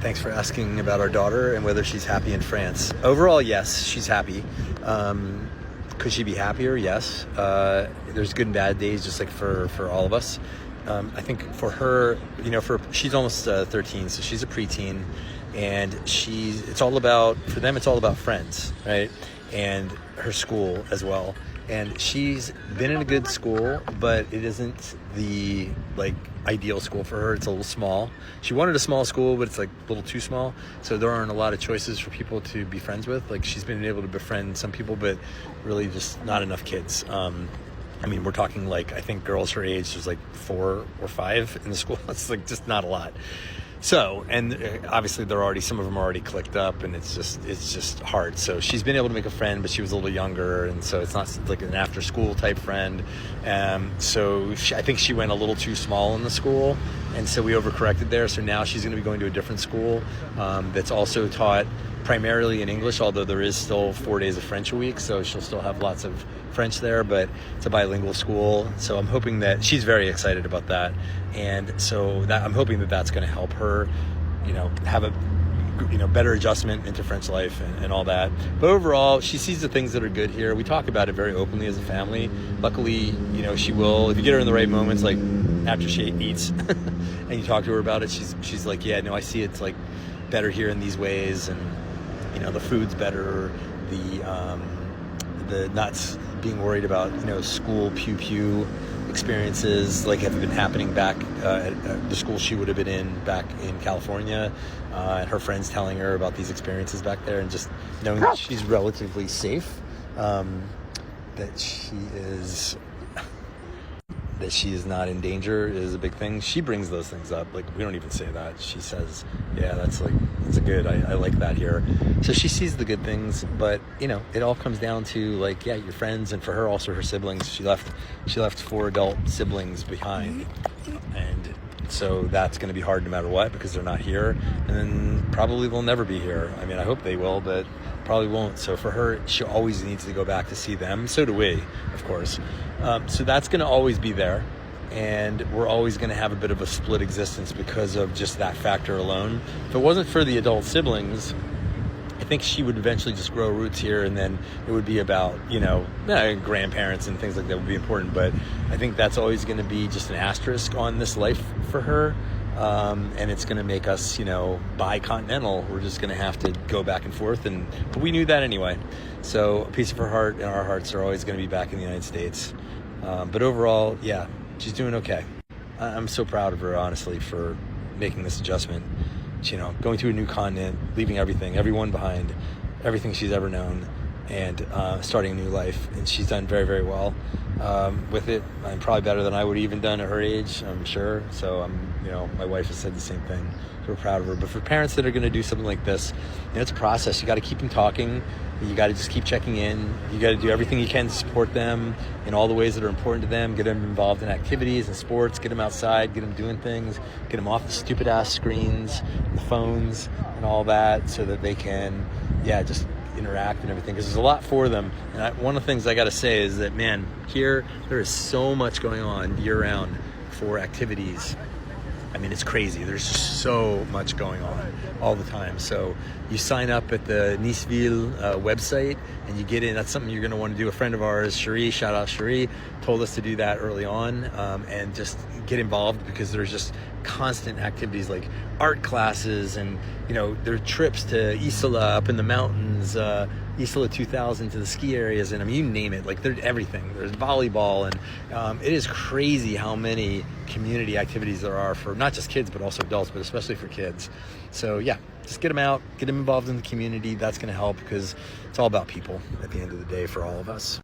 Thanks for asking about our daughter and whether she's happy in France. Overall, yes, she's happy. Could she be happier? Yes. There's good and bad days, just like for all of us. I think for her, she's almost 13, so she's a preteen, and it's all about friends, right? And her school as well. And she's been in a good school, but it isn't the ideal school for her. It's a little small. She wanted a small school, but it's a little too small. So there aren't a lot of choices for people to be friends with. She's been able to befriend some people, but really just not enough kids. We're talking I think girls her age, there's 4 or 5 in the school. It's just not a lot. So, and obviously some of them are already clicked up, and it's just hard. So she's been able to make a friend, but she was a little younger, and so it's not an after school type friend. I think she went a little too small in the school, and so we overcorrected there. So now she's going to be going to a different school that's also taught primarily in English, although there is still 4 days of French a week, so she'll still have lots of French there, but it's a bilingual school. So I'm hoping that she's very excited about that, and so I'm hoping that that's going to help her, have a better adjustment into French life and all that. But overall, she sees the things that are good here. We talk about it very openly as a family. Luckily, she will, if you get her in the right moments, after she eats and you talk to her about it, she's like, yeah, no, I see it's better here in these ways, and the food's better, the not being worried about school pew experiences have been happening back at the school she would have been in back in California, and her friends telling her about these experiences back there, and just knowing that she's relatively safe, that she is not in danger is a big thing. She brings those things up. We don't even say that. She says, yeah, that's a good, I like that here. So she sees the good things, but it all comes down to your friends, and for her also her siblings. She left 4 adult siblings behind, and so that's going to be hard no matter what, because they're not here, and then probably they'll never be here. I hope they will, but probably won't. So for her, she always needs to go back to see them. So do we, of course. So that's going to always be there, and we're always going to have a bit of a split existence because of just that factor alone. If it wasn't for the adult siblings, I think she would eventually just grow roots here, and then it would be about, grandparents and things like that would be important. But I think that's always going to be just an asterisk on this life for her. And it's going to make us, bi-continental. We're just going to have to go back and forth, but we knew that anyway. So a piece of her heart and our hearts are always going to be back in the United States. But overall, yeah, she's doing okay. I'm so proud of her, honestly, for making this adjustment. Going to a new continent, leaving everyone behind, everything she's ever known, and starting a new life. And she's done very, very well with it. I'm probably better than I would have even done at her age, I'm sure. So my wife has said the same thing. We're proud of her. But for parents that are going to do something like this, it's a process. You got to keep them talking. You got to just keep checking in. You got to do everything you can to support them in all the ways that are important to them. Get them involved in activities and sports. Get them outside. Get them doing things. Get them off the stupid ass screens, the phones, and all that, so that they can, just interact and everything, because there's a lot for them. And one of the things I got to say is that, man, here there is so much going on year-round for activities. It's crazy. There's just so much going on all the time. So you sign up at the Niceville website, and you get in. That's something you're going to want to do. A friend of ours, Cherie, shout out Cherie, told us to do that early on, and just get involved, because there's just constant activities like art classes, and there are trips to Isola up in the mountains, Isola 2000 to the ski areas, and you name it. There's everything. There's volleyball, and it is crazy how many community activities there are for not just kids but also adults, but especially for kids. So yeah, just get them out, get them involved in the community. That's going to help, because it's all about people at the end of the day for all of us.